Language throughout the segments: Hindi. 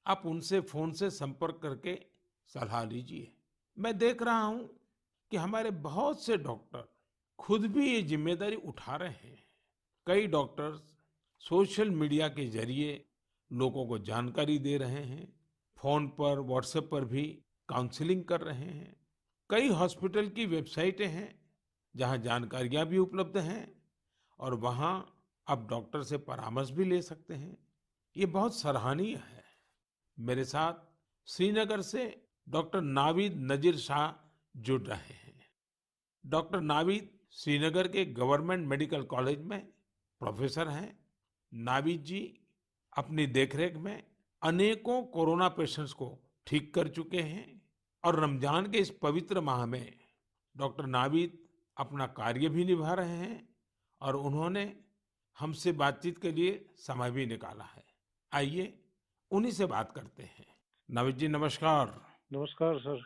आप उनसे फ़ोन से संपर्क करके सलाह लीजिए। मैं देख रहा हूँ कि हमारे बहुत से डॉक्टर खुद भी ये ज़िम्मेदारी उठा रहे हैं। कई डॉक्टर्स सोशल मीडिया के ज़रिए लोगों को जानकारी दे रहे हैं। फ़ोन पर, व्हाट्सएप पर भी काउंसलिंग कर रहे हैं। कई हॉस्पिटल की वेबसाइटें हैं, जहाँ जानकारियाँ भी उपलब्ध हैं और वहाँ आप डॉक्टर से परामर्श भी ले सकते हैं। ये बहुत सराहनीय है। मेरे साथ श्रीनगर से डॉक्टर नावीद नजीर शाह जुड़ रहे हैं। डॉक्टर नावीद श्रीनगर के गवर्नमेंट मेडिकल कॉलेज में प्रोफेसर हैं। नावीद जी अपनी देखरेख में अनेकों कोरोना पेशेंट्स को ठीक कर चुके हैं और रमजान के इस पवित्र माह में डॉक्टर नावीद अपना कार्य भी निभा रहे हैं और उन्होंने हमसे बातचीत के लिए समय भी निकाला है। आइए उन्हीं से बात करते हैं। नावीद जी नमस्कार। नमस्कार सर।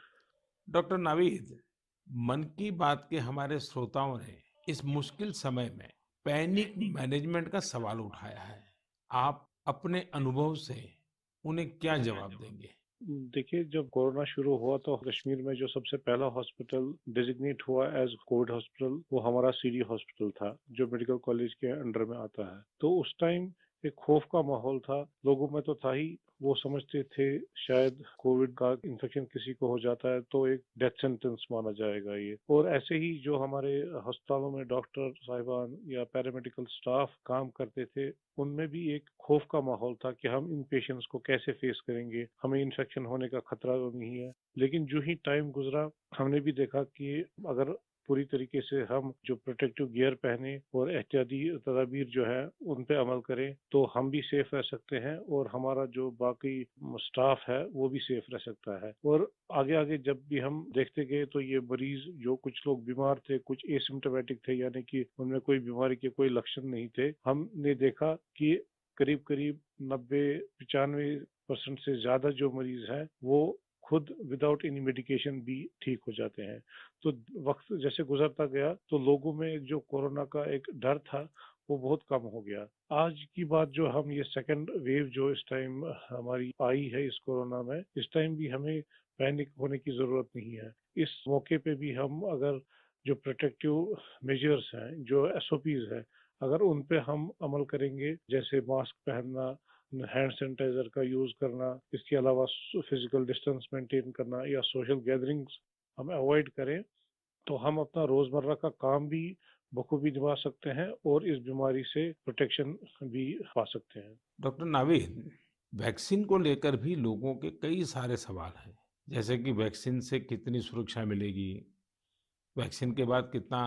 डॉक्टर नावीद, मन की बात के हमारे श्रोताओं ने इस मुश्किल समय में पैनिक मैनेजमेंट का सवाल उठाया है। आप अपने अनुभव से उन्हें क्या जवाब देंगे? देखिए, जब कोरोना शुरू हुआ तो कश्मीर में जो सबसे पहला हॉस्पिटल डेजिग्नेट हुआ एज कोविड हॉस्पिटल वो हमारा सीडी हॉस्पिटल था, जो मेडिकल कॉलेज के अंडर में आता है। तो उस टाइम एक खौफ का माहौल था, लोगों में तो था ही। वो समझते थे शायद कोविड का इन्फेक्शन किसी को हो जाता है तो एक डेथ सेंटेंस माना जाएगा ये। और ऐसे ही जो हमारे अस्पतालों में डॉक्टर साहिबान या पैरामेडिकल स्टाफ काम करते थे, उनमें भी एक खौफ का माहौल था कि हम इन पेशेंट्स को कैसे फेस करेंगे, हमें इन्फेक्शन होने का खतरा तो नहीं है। लेकिन जो ही टाइम गुजरा, हमने भी देखा कि अगर पूरी तरीके से हम जो प्रोटेक्टिव गियर पहने और एहतियाती तदाबीर जो है उन पे अमल करें तो हम भी सेफ रह सकते हैं और हमारा जो बाकी स्टाफ है वो भी सेफ रह सकता है। और आगे आगे जब भी हम देखते गए तो ये मरीज, जो कुछ लोग बीमार थे, कुछ एसिम्टोमेटिक थे, यानी कि उनमें कोई बीमारी के कोई लक्षण नहीं थे, हमने देखा कि करीब करीब 90-95% से ज्यादा जो मरीज हैं वो खुद विदाउट एनी मेडिकेशन भी ठीक हो जाते हैं। तो वक्त जैसे गुजरता गया तो लोगों में जो कोरोना का एक डर था वो बहुत कम हो गया। आज की बात जो हम ये सेकंड वेव जो इस टाइम हमारी आई है इस कोरोना में, इस टाइम भी हमें पैनिक होने की जरूरत नहीं है। इस मौके पे भी हम अगर जो प्रोटेक्टिव मेजर्स हैं, जो एसओपीज है, अगर उन पे हम अमल करेंगे, जैसे मास्क पहनना, हैंड सैनिटाइजर का यूज करना, इसके अलावा फिजिकल डिस्टेंस मेंटेन करना या सोशल गैदरिंग्स हम अवॉइड करें, तो हम अपना रोजमर्रा का काम भी बखूबी निभा सकते हैं और इस बीमारी से प्रोटेक्शन भी पा सकते हैं। डॉक्टर नावीद, वैक्सीन को लेकर भी लोगों के कई सारे सवाल हैं। जैसे कि वैक्सीन से कितनी सुरक्षा मिलेगी? वैक्सीन के बाद कितना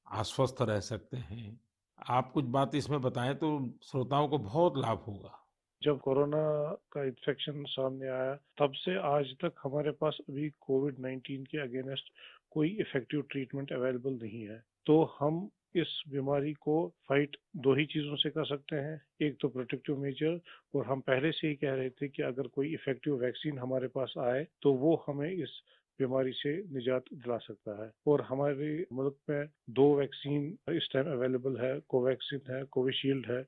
आश्वस्त रह सकते हैं? आप कुछ बात इसमें बताएं तो श्रोताओं को बहुत लाभ होगा। जब कोरोना का इन्फेक्शन सामने आया तब से आज तक हमारे पास अभी कोविड-19 के अगेंस्ट कोई इफेक्टिव ट्रीटमेंट अवेलेबल नहीं है। तो हम इस बीमारी को फाइट दो ही चीजों से कर सकते हैं, एक तो प्रोटेक्टिव मेजर, और हम पहले से ही कह रहे थे कि अगर कोई इफेक्टिव वैक्सीन हमारे पास आए तो वो हमें इस बीमारी से निजात दिला सकता है। और हमारे मुल्क में दो वैक्सीन इस टाइम अवेलेबल है, कोवैक्सीन है, कोविशील्ड है,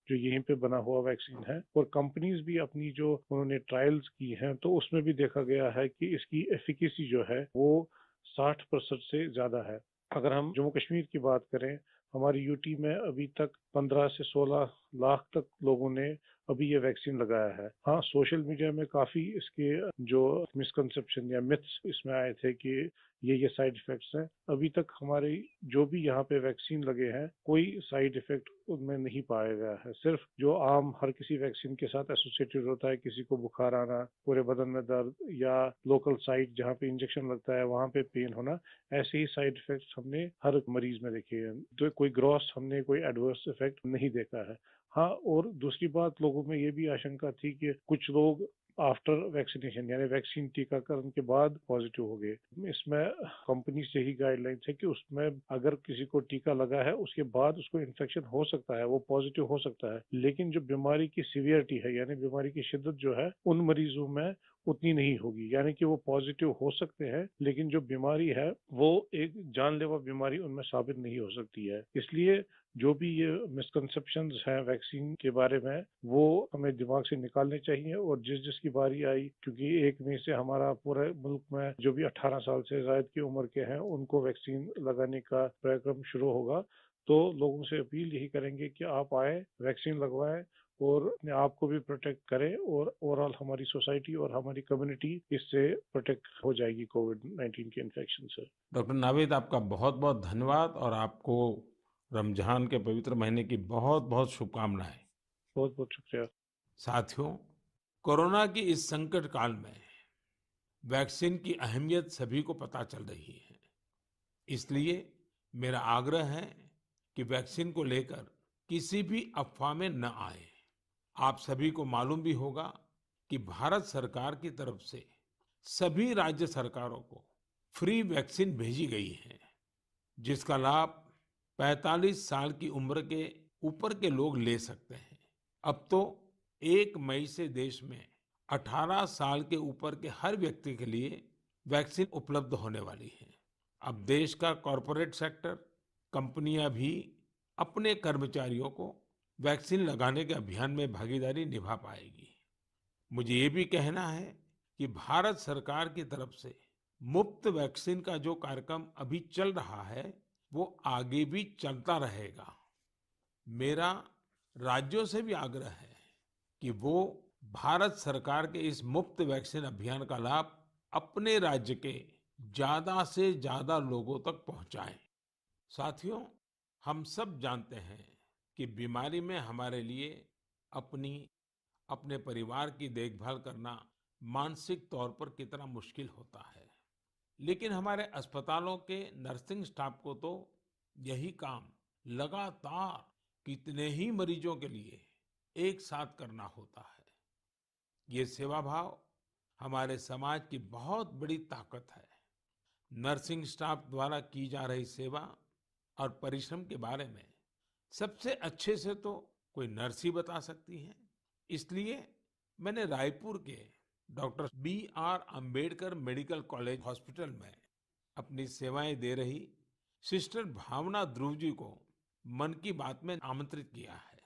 जो यहीं पे बना हुआ वैक्सीन है। और कंपनीज भी अपनी जो उन्होंने ट्रायल्स की हैं तो उसमें भी देखा गया है कि इसकी एफिकेसी जो है वो 60% से ज्यादा है। अगर हम जम्मू कश्मीर की बात करें, हमारी यूटी में अभी तक 15 से 16 लाख तक लोगों ने अभी ये वैक्सीन लगाया है। हाँ, सोशल मीडिया में काफी इसके जो मिसकंसेप्शन या मिथ्स इसमें आए थे कि ये साइड इफेक्ट्स हैं। अभी तक हमारे जो भी यहाँ पे वैक्सीन लगे हैं कोई साइड इफेक्ट उनमें नहीं पाया गया है। सिर्फ जो आम हर किसी वैक्सीन के साथ एसोसिएटेड होता है, किसी को बुखार आना, पूरे बदन में दर्द, या लोकल साइट जहाँ पे इंजेक्शन लगता है वहाँ पे पेन होना, ऐसे ही साइड इफेक्ट्स हमने हर मरीज में देखे हैं। तो कोई ग्रॉस हमने कोई एडवर्स इफेक्ट नहीं देखा है। हाँ, और दूसरी बात, लोगों में ये भी आशंका थी कि कुछ लोग आफ्टर वैक्सीनेशन यानी वैक्सीन टीकाकरण के बाद पॉजिटिव हो गए। इसमें कंपनी से ही गाइडलाइन है कि उसमें अगर किसी को टीका लगा है उसके बाद उसको इन्फेक्शन हो सकता है, वो पॉजिटिव हो सकता है, लेकिन जो बीमारी की सीवियरिटी है यानी बीमारी की शिद्दत जो है उन मरीजों में उतनी नहीं होगी। यानी कि वो पॉजिटिव हो सकते हैं लेकिन जो बीमारी है वो एक जानलेवा बीमारी उनमें साबित नहीं हो सकती है। इसलिए जो भी ये मिसकंसेप्शंस हैं वैक्सीन के बारे में, वो हमें दिमाग से निकालने चाहिए और जिस जिसकी बारी आई, क्योंकि 1 मई से हमारा पूरे मुल्क में जो भी 18 साल से ज़ायद की उम्र के हैं उनको वैक्सीन लगाने का कार्यक्रम शुरू होगा। तो लोगों से अपील यही करेंगे कि आप आए, वैक्सीन लगवाएं और अपने आप को भी प्रोटेक्ट करें और ओवरऑल हमारी सोसाइटी और हमारी कम्युनिटी इससे प्रोटेक्ट हो जाएगी कोविड-19 के इन्फेक्शन से। डॉक्टर नावीद, आपका बहुत बहुत धन्यवाद और आपको रमजान के पवित्र महीने की बहुत बहुत शुभकामनाएं। बहुत बहुत शुक्रिया। साथियों, कोरोना की इस संकट काल में वैक्सीन की अहमियत सभी को पता चल रही है। इसलिए मेरा आग्रह है कि वैक्सीन को लेकर किसी भी अफवाह में न आए। आप सभी को मालूम भी होगा कि भारत सरकार की तरफ से सभी राज्य सरकारों को फ्री वैक्सीन भेजी गई है, जिसका लाभ 45 साल की उम्र के ऊपर के लोग ले सकते हैं। अब तो 1 मई से देश में 18 साल के ऊपर के हर व्यक्ति के लिए वैक्सीन उपलब्ध होने वाली है। अब देश का कॉरपोरेट सेक्टर, कंपनियां भी अपने कर्मचारियों को वैक्सीन लगाने के अभियान में भागीदारी निभा पाएगी। मुझे ये भी कहना है कि भारत सरकार की तरफ से मुफ्त वैक्सीन का जो कार्यक्रम अभी चल रहा है, वो आगे भी चलता रहेगा। मेरा राज्यों से भी आग्रह है कि वो भारत सरकार के इस मुफ्त वैक्सीन अभियान का लाभ अपने राज्य के ज्यादा से ज्यादा लोगों तक पहुंचाएं। साथियों, हम सब जानते हैं कि बीमारी में हमारे लिए अपनी अपने परिवार की देखभाल करना मानसिक तौर पर कितना मुश्किल होता है। लेकिन हमारे अस्पतालों के नर्सिंग स्टाफ को तो यही काम लगातार कितने ही मरीजों के लिए एक साथ करना होता है। ये सेवा भाव हमारे समाज की बहुत बड़ी ताकत है। नर्सिंग स्टाफ द्वारा की जा रही सेवा और परिश्रम के बारे में सबसे अच्छे से तो कोई नर्स ही बता सकती है। इसलिए मैंने रायपुर के doctor B.R. Ambedkar medical college hospital में अपनी सेवाएं दे रही सिस्टर भावना ध्रुव जी को मन की बात में आमंत्रित किया है।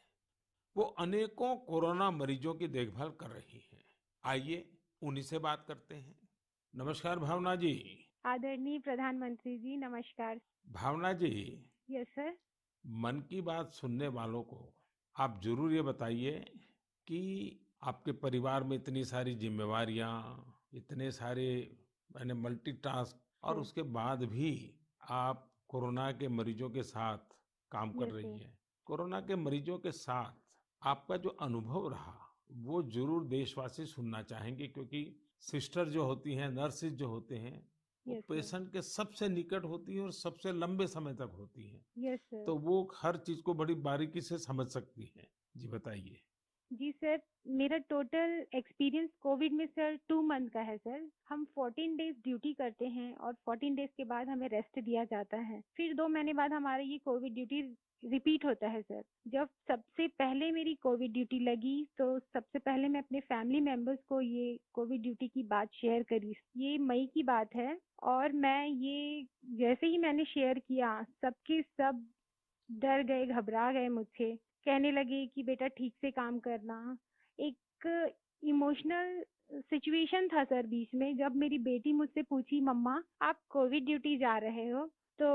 वो अनेकों कोरोना मरीजों की देखभाल कर रही हैं। आइए उन्हीं से बात करते हैं। नमस्कार भावना जी। आदरणीय प्रधानमंत्री जी, नमस्कार। भावना जी, यस सर। मन की बात सुनने वालों को आप जरूर ये बताइए कि आपके परिवार में इतनी सारी जिम्मेवारियां, इतने सारे मैंने मल्टीटास्क, और सर। उसके बाद भी आप कोरोना के मरीजों के साथ काम कर यस रही सर। हैं। कोरोना के मरीजों के साथ आपका जो अनुभव रहा, वो जरूर देशवासी सुनना चाहेंगे, क्योंकि सिस्टर जो होती हैं, नर्सिस जो होते हैं, वो यस सर। पेशेंट के सबसे निकट होती हैं और सबसे लंबे समय तक होती हैं। Yes sir. तो वो हर चीज को बड़ी बारीकी से समझ सकती हैं। जी बताइए। जी सर, मेरा टोटल एक्सपीरियंस कोविड में सर 2 मंथ का है सर। हम 14 डेज ड्यूटी करते हैं और 14 डेज के बाद हमें रेस्ट दिया जाता है। फिर 2 महीने बाद हमारा ये कोविड ड्यूटी रिपीट होता है सर। जब सबसे पहले मेरी कोविड ड्यूटी लगी तो सबसे पहले मैं अपने फैमिली मेंबर्स को ये कोविड ड्यूटी की बात शेयर करी। ये मई की बात है और मैं ये जैसे ही मैंने शेयर किया, सबके सब डर गए, घबरा गए मुझसे। कहने लगे कि बेटा ठीक से काम करना। एक इमोशनल सिचुएशन था सर बीच में, जब मेरी बेटी मुझसे पूछी, मम्मा आप कोविड ड्यूटी जा रहे हो? तो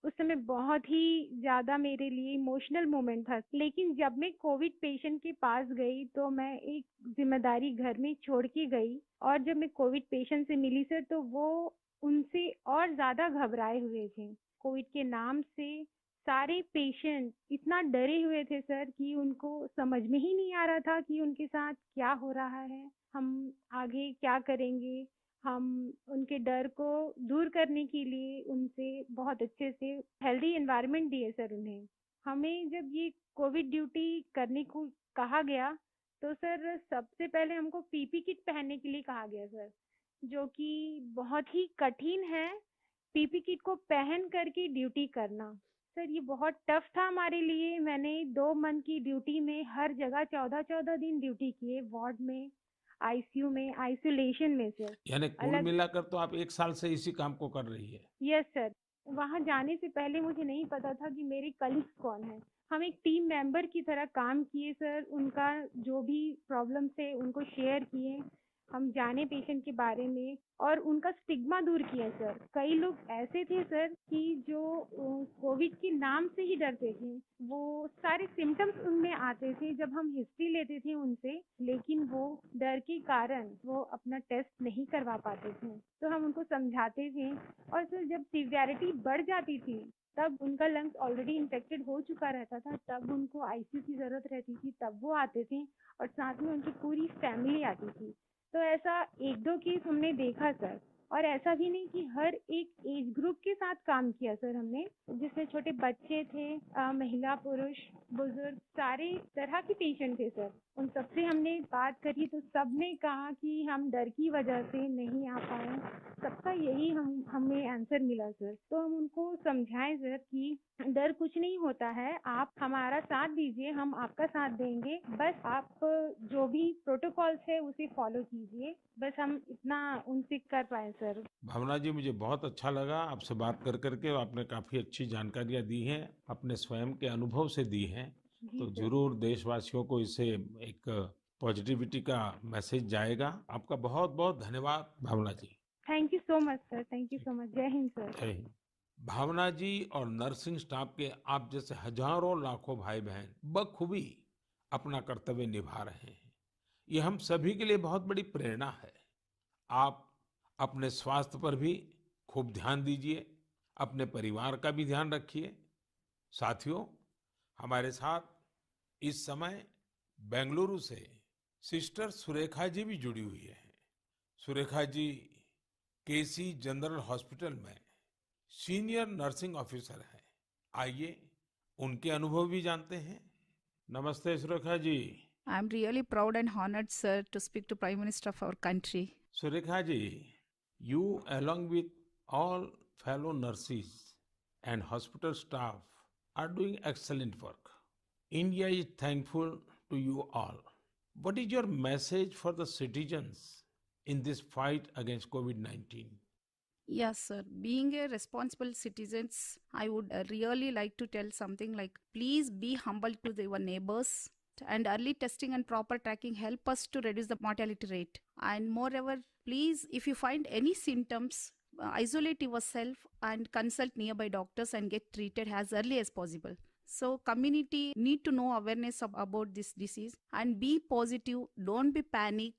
उस समय बहुत ही ज़्यादा मेरे लिए इमोशनल मोमेंट था। लेकिन जब मैं कोविड पेशेंट के पास गई तो मैं एक ज़िम्मेदारी घर में छोड़ के गई और जब मैं कोविड पेशेंट से मिली सर, तो वो उनसे और ज़्यादा घबराए हुए थे। कोविड के नाम से सारे पेशेंट इतना डरे हुए थे सर कि उनको समझ में ही नहीं आ रहा था कि उनके साथ क्या हो रहा है, हम आगे क्या करेंगे। हम उनके डर को दूर करने के लिए उनसे बहुत अच्छे से हेल्दी एनवायरनमेंट दिए सर उन्हें। हमें जब ये कोविड ड्यूटी करने को कहा गया तो सर सबसे पहले हमको पीपी किट पहनने के लिए कहा गया सर, जो कि बहुत ही कठिन है। पीपी किट को पहन करके ड्यूटी करना सर, ये बहुत टफ था हमारे लिए। मैंने 2 मंथ की ड्यूटी में हर जगह 14-14 दिन ड्यूटी किए, वार्ड में, आईसीयू में, आइसोलेशन में सर। यानी कुल अलग। मिलाकर तो आप 1 साल से इसी काम को कर रही है। Yes sir. वहाँ जाने से पहले मुझे नहीं पता था कि मेरे कलीग्स कौन है। हम एक टीम मेंबर की तरह काम किए सर, उनका जो भी प्रॉब्लम थे उनको शेयर किए, हम जाने पेशेंट के बारे में और उनका स्टिग्मा दूर किया सर। कई लोग ऐसे थे सर कि जो कोविड के नाम से ही डरते थे, वो सारे सिम्टम्स उनमें आते थे जब हम हिस्ट्री लेते थे उनसे, लेकिन वो डर के कारण वो अपना टेस्ट नहीं करवा पाते थे। तो हम उनको समझाते थे और सर जब सिवियरिटी बढ़ जाती थी तब उनका लंग्स ऑलरेडी इन्फेक्टेड हो चुका रहता था, तब उनको आईसीयू की ज़रूरत रहती थी, तब वो आते थे और साथ में उनकी पूरी फैमिली आती थी। तो ऐसा 1-2 केस हमने देखा सर, और ऐसा भी नहीं कि हर एक एज ग्रुप के साथ काम किया सर हमने, जिसमें छोटे बच्चे थे, महिला, पुरुष, बुजुर्ग, सारे तरह के पेशेंट थे सर। उन सबसे हमने बात करी तो सबने कहा कि हम डर की वजह से नहीं आ पाए। सबका यही हमें आंसर मिला सर। तो हम उनको समझाएं सर कि डर कुछ नहीं होता है, आप हमारा साथ दीजिए, हम आपका साथ देंगे, बस आप जो भी प्रोटोकॉल्स है उसे फॉलो कीजिए, बस हम इतना उनसे कर पाए सर। भावना जी, मुझे बहुत अच्छा लगा आपसे बात कर करके। आपने काफ़ी अच्छी जानकारियाँ दी हैं, अपने स्वयं के अनुभव से दी हैं। जी तो सर। ज़रूर देशवासियों को इससे एक पॉजिटिविटी का मैसेज जाएगा। आपका बहुत-बहुत धन्यवाद Bhavna ji. Thank you so much sir, thank you so much. जय हिंद सर। जय हिंद। भावना जी और नर्सिंग स्टाफ के आप जैसे हजारों लाखों भाई बहन बखूबी अपना कर्तव्य निभा रहे हैं। ये हम सभी के लिए बहुत बड़ी प्रेरणा है। आप अपने स्वास्थ्य पर भी खूब ध्यान दीजिए, अपने परिवार का भी ध्यान रखिए। साथियों, हमारे साथ इस समय बेंगलुरु से सिस्टर सुरेखा जी भी जुड़ी हुई है। सुरेखा जी केसी जनरल हॉस्पिटल में सीनियर नर्सिंग ऑफिसर हैं। आइए उनके अनुभव भी जानते हैं। नमस्ते Surekha ji. I'm really proud and honored, sir, to speak to Prime Minister of our country. Surekha ji, you along with all fellow nurses and hospital staff are doing excellent work. India is thankful to you all. What is your message for the citizens in this fight against COVID-19? Yes, sir. Being a responsible citizens, I would really like to tell something like, please be humble to your neighbors. And early testing and proper tracking help us to reduce the mortality rate. And moreover, please, if you find any symptoms, isolate yourself and consult nearby doctors and get treated as early as possible. So community need to know awareness about this disease and be positive, don't be panic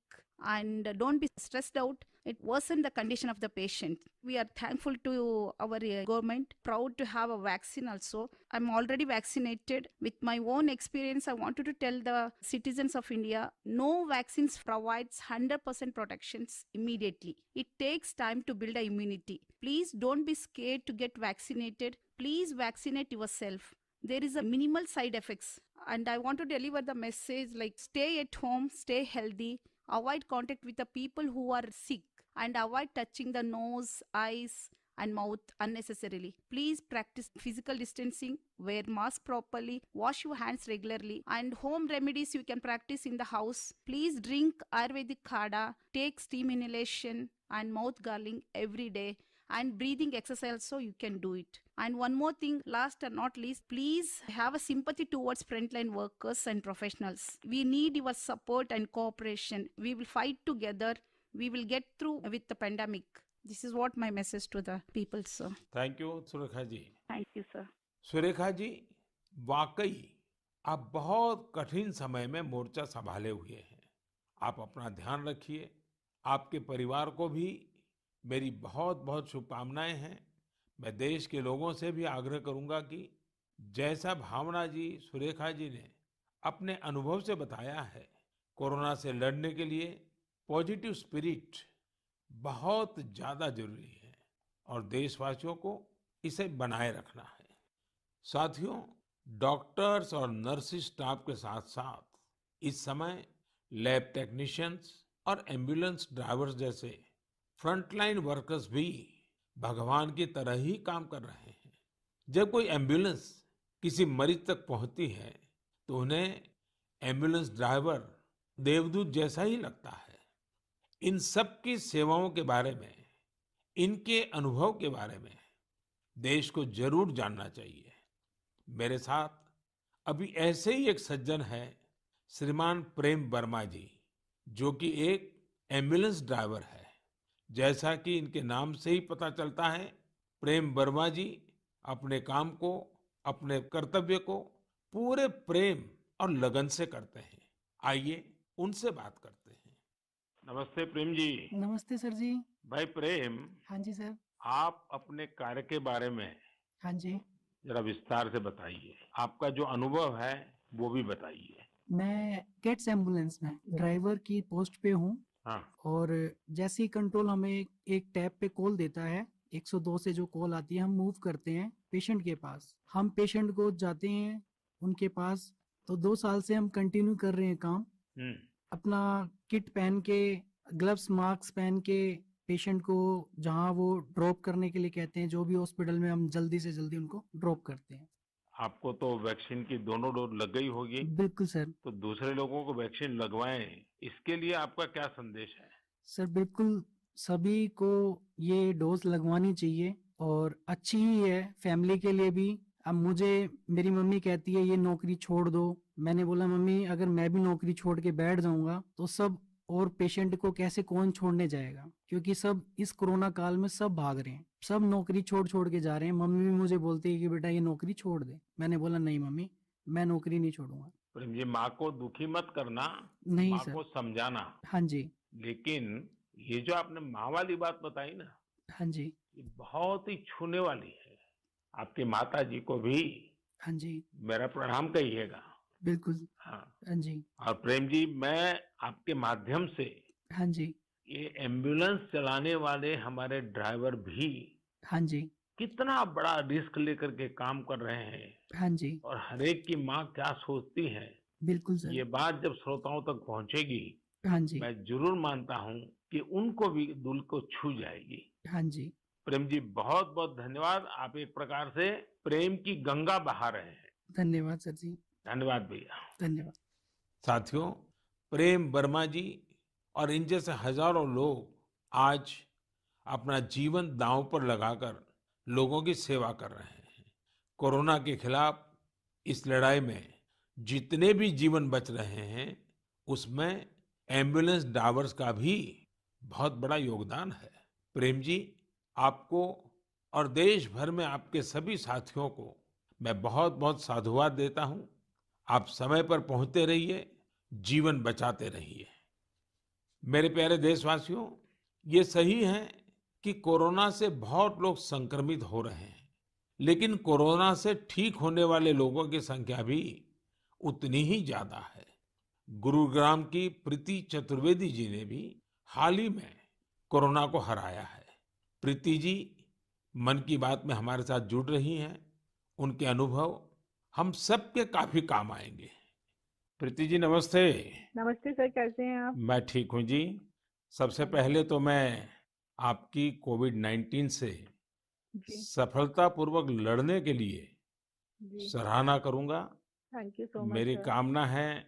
and don't be stressed out. It worsen the condition of the patient. We are thankful to our government, proud to have a vaccine also. I'm already vaccinated. With my own experience, I wanted to tell the citizens of India, no vaccines provides 100% protections immediately. It takes time to build a immunity. Please don't be scared to get vaccinated. Please vaccinate yourself. There is a minimal side effects, and I want to deliver the message like stay at home, stay healthy, avoid contact with the people who are sick, and avoid touching the nose, eyes and mouth unnecessarily. Please practice physical distancing, wear mask properly, wash your hands regularly, and home remedies you can practice in the house. Please drink Ayurvedic kada, take steam inhalation and mouth gargling every day, and breathing exercise so you can do it. And one more thing, last and not least, please have a sympathy towards frontline workers and professionals. We need your support and cooperation. We will fight together. We will get through with the pandemic. This is what my message to the people, sir. Thank you Surekha ji. Thank you, sir. Surekha ji, वाकई आप बहुत कठिन समय में मोर्चा संभाले हुए हैं। आप अपना ध्यान रखिए। आपके परिवार को भी मेरी बहुत बहुत शुभकामनाएं हैं। मैं देश के लोगों से भी आग्रह करूंगा कि जैसा भावना जी, सुरेखा जी ने अपने अनुभव से बताया है, कोरोना से लड़ने के लिए पॉजिटिव स्पिरिट बहुत ज्यादा जरूरी है और देशवासियों को इसे बनाए रखना है। साथियों, डॉक्टर्स और नर्सिंग स्टाफ के साथ साथ इस समय लैब टेक्नीशियंस और एम्बुलेंस ड्राइवर्स जैसे फ्रंटलाइन वर्कर्स भी भगवान की तरह ही काम कर रहे हैं। जब कोई एम्बुलेंस किसी मरीज तक पहुंचती है तो उन्हें एम्बुलेंस ड्राइवर देवदूत जैसा ही लगता है। इन सब की सेवाओं के बारे में, इनके अनुभव के बारे में देश को जरूर जानना चाहिए। मेरे साथ अभी ऐसे ही एक सज्जन है श्रीमान प्रेम वर्मा जी, जो कि एक एम्बुलेंस ड्राइवर है। जैसा कि इनके नाम से ही पता चलता है, प्रेम वर्मा जी अपने काम को, अपने कर्तव्य को पूरे प्रेम और लगन से करते हैं। आइए उनसे बात करते हैं। नमस्ते प्रेम जी। नमस्ते सर जी। भाई प्रेम, हाँ जी सर। आप अपने कार्य के बारे में हाँ जी। जरा विस्तार से बताइए। आपका जो अनुभव है वो भी बताइए। मैं गेट्स एम्बुलेंस में ड्राइवर की पोस्ट पे हूँ। हाँ। और जैसे ही कंट्रोल हमें एक टैब पे कॉल देता है, 102 से जो कॉल आती है, हम मूव करते हैं पेशेंट के पास। हम पेशेंट को जाते हैं उनके पास। तो 2 साल से हम कंटिन्यू कर रहे हैं काम। अपना किट पहन के, ग्लव्स मास्क पहन के, पेशेंट को जहाँ वो ड्रॉप करने के लिए कहते हैं, जो भी हॉस्पिटल में, हम जल्दी से जल्दी उनको ड्रॉप करते हैं। आपको तो वैक्सीन की दोनों डोज लग गई होगी, बिल्कुल सर। तो दूसरे लोगों को वैक्सीन लगवाएं, इसके लिए आपका क्या संदेश है? सर बिल्कुल, सभी को ये डोज लगवानी चाहिए और अच्छी ही है फैमिली के लिए भी। अब मुझे मेरी मम्मी कहती है ये नौकरी छोड़ दो। मैंने बोला मम्मी, अगर मैं भी नौकरी छोड़ के बैठ जाऊंगा तो सब और पेशेंट को कैसे, कौन छोड़ने जाएगा? क्योंकि सब इस कोरोना काल में सब भाग रहे हैं, सब नौकरी छोड़ छोड़ के जा रहे हैं। मम्मी भी मुझे बोलती है कि बेटा ये नौकरी छोड़ दे। मैंने बोला नहीं मम्मी, मैं नौकरी नहीं छोड़ूंगा। प्रेम जी, माँ को दुखी मत करना, नहीं माँ सर। को समझाना। हाँ जी। लेकिन ये जो आपने माँ वाली बात बताई ना, हाँ जी। ये बहुत ही छूने वाली है। आपकी माता जी को भी हाँ जी। मेरा प्रणाम कहिएगा। बिल्कुल। हाँ। हाँ जी। और प्रेम जी, मैं आपके माध्यम से हाँ जी। ये एम्बुलेंस चलाने वाले हमारे ड्राइवर भी हाँ जी। कितना बड़ा रिस्क लेकर के काम कर रहे हैं, हाँ जी। और हर एक की माँ क्या सोचती है, बिल्कुल सर। ये बात जब श्रोताओं तक पहुंचेगी, हाँ जी। मैं जरूर मानता हूं कि उनको भी दिल को छू जाएगी। हाँ जी। प्रेम जी, बहुत बहुत धन्यवाद। आप एक प्रकार से प्रेम की गंगा बहा रहे हैं। धन्यवाद सर जी। धन्यवाद भैया। धन्यवाद। साथियों, प्रेम वर्मा जी और इन जैसे हजारों लोग आज अपना जीवन दांव पर लगाकर लोगों की सेवा कर रहे हैं। कोरोना के खिलाफ इस लड़ाई में जितने भी जीवन बच रहे हैं, उसमें एम्बुलेंस ड्राइवर्स का भी बहुत बड़ा योगदान है। प्रेम जी, आपको और देश भर में आपके सभी साथियों को मैं बहुत बहुत साधुवाद देता हूं। आप समय पर पहुंचते रहिए, जीवन बचाते रहिए। मेरे प्यारे देशवासियों, ये सही है कि कोरोना से बहुत लोग संक्रमित हो रहे हैं, लेकिन कोरोना से ठीक होने वाले लोगों की संख्या भी उतनी ही ज्यादा है। गुरुग्राम की प्रीति चतुर्वेदी जी ने भी हाल ही में कोरोना को हराया है। प्रीति जी मन की बात में हमारे साथ जुड़ रही हैं। उनके अनुभव हम सबके काफी काम आएंगे। प्रीति जी, नमस्ते। नमस्ते सर, कैसे हैं आप? मैं ठीक हूँ जी। सबसे हाँ पहले तो मैं आपकी कोविड-19 से जी। सफलतापूर्वक लड़ने के लिए जी। सराहना करूंगा। थैंक यू सो मच मेरी सर। कामना है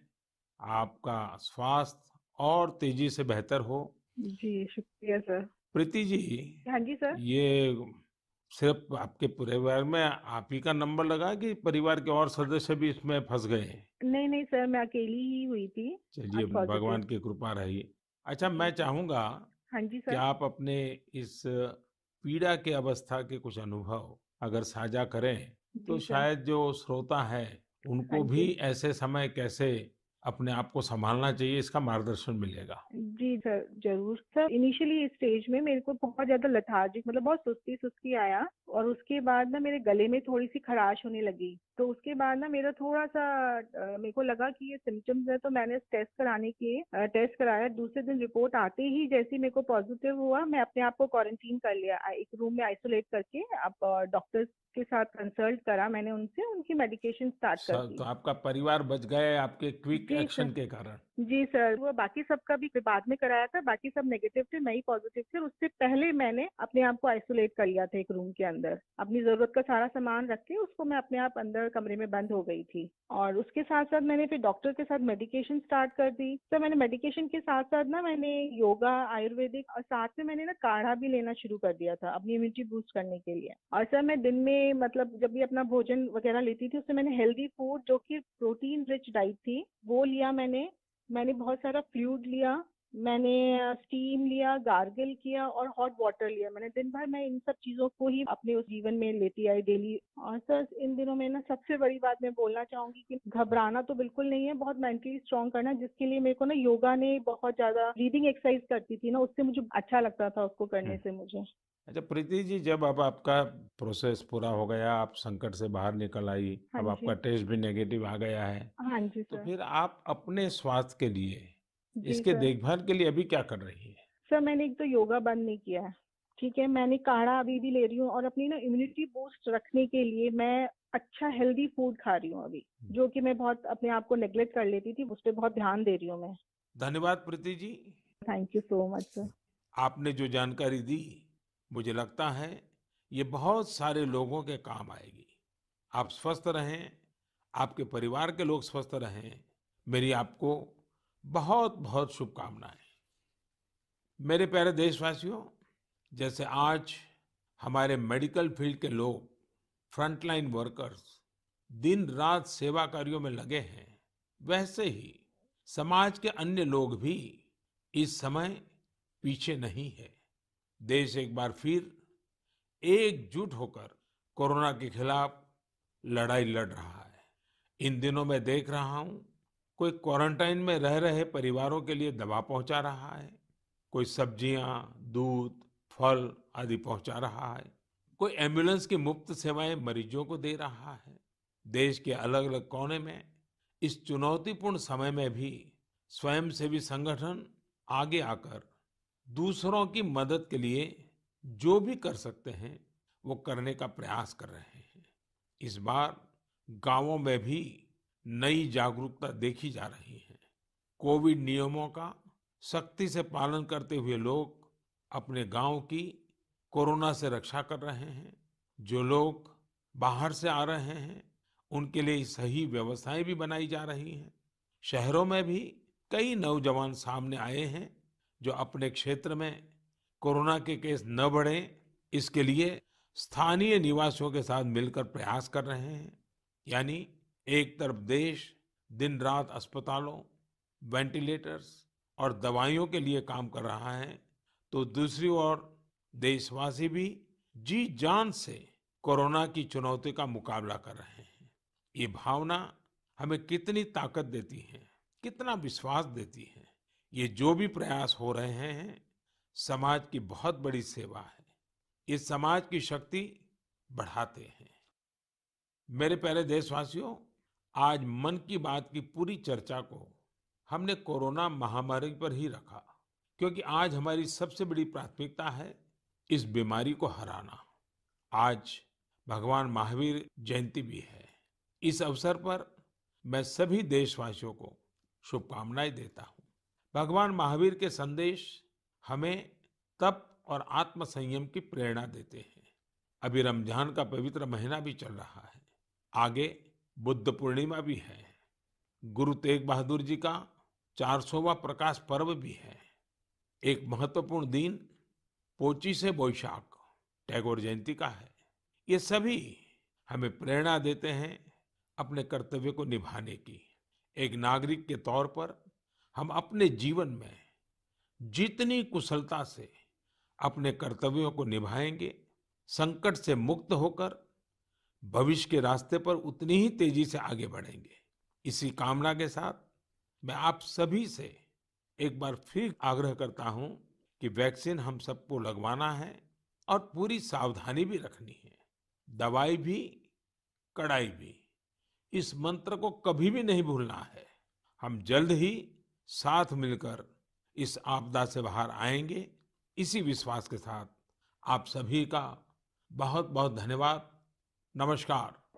आपका स्वास्थ्य और तेजी से बेहतर हो। जी, शुक्रिया सर। प्रीति जी, हाँ जी सर। ये सिर्फ आपके परिवार में आप ही का नंबर लगा कि परिवार के और सदस्य भी इसमें फंस गए? नहीं नहीं सर, मैं अकेली ही हुई थी चलिए, आज पॉजिटिव। भगवान की कृपा रही। अच्छा, जी। मैं चाहूंगा हाँ जी कि सर। आप अपने इस पीड़ा के अवस्था के कुछ अनुभव अगर साझा करें, तो जी सर। शायद जो श्रोता है हाँ उनको भी जी। ऐसे समय कैसे अपने आप को संभालना चाहिए, इसका मार्गदर्शन मिलेगा। जी सर, जरूर सर। इनिशियली इस स्टेज में मेरे को बहुत ज्यादा लेथार्जिक, मतलब बहुत सुस्ती सुस्ती आया, और उसके बाद ना मेरे गले में थोड़ी सी खराश होने लगी। तो उसके बाद ना मेरा थोड़ा सा मेरे को लगा कि ये सिम्टम्स है, तो मैंने टेस्ट कराया। दूसरे दिन रिपोर्ट आते ही जैसे ही मेरे को पॉजिटिव हुआ, मैं अपने आप को क्वारंटीन कर लिया, एक रूम में आइसोलेट करके। अब डॉक्टर्स के साथ कंसल्ट करा मैंने उनसे, उनकी मेडिकेशन स्टार्ट कर दी। तो आपका परिवार बच गए आपके क्विक एक जी एक्शन सर। के कारण। जी सर, वो बाकी सबका भी बाद में कराया था, बाकी सब नेगेटिव थे, मैं ही पॉजिटिव थी और उससे पहले मैंने अपने आप को आइसोलेट कर लिया था एक रूम के अंदर। अपनी जरूरत का सारा सामान रख के उसको मैं अपने आप अंदर कमरे में बंद हो गई थी। और उसके साथ साथ मैंने फिर डॉक्टर के साथ मेडिकेशन स्टार्ट कर दी। तो मैंने मेडिकेशन के साथ साथ ना मैंने योगा, आयुर्वेदिक और साथ में मैंने ना काढ़ा भी लेना शुरू कर दिया था अपनी इम्यूनिटी बूस्ट करने के लिए। और सर मैं दिन में मतलब जब भी अपना भोजन वगैरह लेती थी उससे मैंने हेल्दी फूड जो कि प्रोटीन रिच डाइट थी वो लिया। मैंने बहुत सारा फ्लूइड लिया, मैंने स्टीम लिया, गार्गल किया और हॉट वाटर लिया। मैंने दिन भर मैं इन सब चीजों को ही अपने उस जीवन में लेती आई डेली। और सर इन दिनों में ना सबसे बड़ी बात मैं बोलना चाहूंगी कि घबराना तो बिल्कुल नहीं है, बहुत मेंटली स्ट्रांग करना, जिसके लिए मेरे को ना योगा ने बहुत ज्यादा, ब्रीदिंग एक्सरसाइज करती थी ना उससे मुझे अच्छा लगता था उसको करने हम्म। से मुझे। अच्छा प्रीति जी, जब अब आपका प्रोसेस पूरा हो गया, आप संकट से बाहर निकल आई, हाँ अब आपका जी। टेस्ट भी नेगेटिव आ गया है, हाँ जी तो सर। फिर आप अपने स्वास्थ्य के लिए, जी इसके सर। देखभाल के लिए अभी क्या कर रही है? सर मैंने एक तो योगा बंद नहीं किया है, ठीक है, मैंने काढ़ा अभी भी ले रही हूँ और अपनी ना इम्यूनिटी बूस्ट रखने के लिए मैं अच्छा हेल्दी फूड खा रही हूँ अभी, जो कि मैं बहुत अपने आप को नेग्लेक्ट कर लेती थी, उस पर बहुत ध्यान दे रही हूँ मैं। धन्यवाद Preeti ji. Thank you so much sir. आपने जो जानकारी दी, मुझे लगता है ये बहुत सारे लोगों के काम आएगी। आप स्वस्थ रहें, आपके परिवार के लोग स्वस्थ रहें, मेरी आपको बहुत बहुत शुभकामनाएं। मेरे प्यारे देशवासियों, जैसे आज हमारे मेडिकल फील्ड के लोग, फ्रंटलाइन वर्कर्स, दिन रात सेवा कार्यों में लगे हैं, वैसे ही समाज के अन्य लोग भी इस समय पीछे नहीं है। देश एक बार फिर एकजुट होकर कोरोना के खिलाफ लड़ाई लड़ रहा है। इन दिनों मैं देख रहा हूं, कोई क्वारंटाइन में रह रहे परिवारों के लिए दवा पहुंचा रहा है, कोई सब्जियां, दूध, फल आदि पहुंचा रहा है, कोई एम्बुलेंस की मुफ्त सेवाएं मरीजों को दे रहा है। देश के अलग अलग कोने में इस चुनौतीपूर्ण समय में भी स्वयंसेवी संगठन आगे आकर दूसरों की मदद के लिए जो भी कर सकते हैं वो करने का प्रयास कर रहे हैं। इस बार गांवों में भी नई जागरूकता देखी जा रही है। कोविड नियमों का सख्ती से पालन करते हुए लोग अपने गांव की कोरोना से रक्षा कर रहे हैं। जो लोग बाहर से आ रहे हैं उनके लिए सही व्यवस्थाएं भी बनाई जा रही हैं। शहरों में भी कई नौजवान सामने आए हैं जो अपने क्षेत्र में कोरोना के केस न बढ़े, इसके लिए स्थानीय निवासियों के साथ मिलकर प्रयास कर रहे हैं। यानी एक तरफ देश दिन रात अस्पतालों, वेंटिलेटर्स और दवाइयों के लिए काम कर रहा है, तो दूसरी ओर देशवासी भी जी जान से कोरोना की चुनौती का मुकाबला कर रहे हैं। ये भावना हमें कितनी ताकत देती है, कितना विश्वास देती है। ये जो भी प्रयास हो रहे हैं समाज की बहुत बड़ी सेवा है। ये समाज की शक्ति बढ़ाते हैं। मेरे प्यारे देशवासियों, आज मन की बात की पूरी चर्चा को हमने कोरोना महामारी पर ही रखा, क्योंकि आज हमारी सबसे बड़ी प्राथमिकता है इस बीमारी को हराना। आज भगवान महावीर जयंती भी है। इस अवसर पर मैं सभी देशवासियों को शुभकामनाएं देता हूं। भगवान महावीर के संदेश हमें तप और आत्म संयम की प्रेरणा देते हैं। अभी रमजान का पवित्र महीना भी चल रहा है, आगे बुद्ध पूर्णिमा भी है, गुरु तेग बहादुर जी का 400वां प्रकाश पर्व भी है। एक महत्वपूर्ण दिन पोचिशे बोईशाक, टैगोर जयंती का है। ये सभी हमें प्रेरणा देते हैं अपने कर्तव्य को निभाने की। एक नागरिक के तौर पर हम अपने जीवन में जितनी कुशलता से अपने कर्तव्यों को निभाएंगे, संकट से मुक्त होकर भविष्य के रास्ते पर उतनी ही तेजी से आगे बढ़ेंगे। इसी कामना के साथ मैं आप सभी से एक बार फिर आग्रह करता हूं कि वैक्सीन हम सबको लगवाना है और पूरी सावधानी भी रखनी है। दवाई भी, कड़ाई भी, इस मंत्र को कभी भी नहीं भूलना है। हम जल्द ही साथ मिलकर इस आपदा से बाहर आएंगे। इसी विश्वास के साथ आप सभी का बहुत बहुत धन्यवाद। नमस्कार।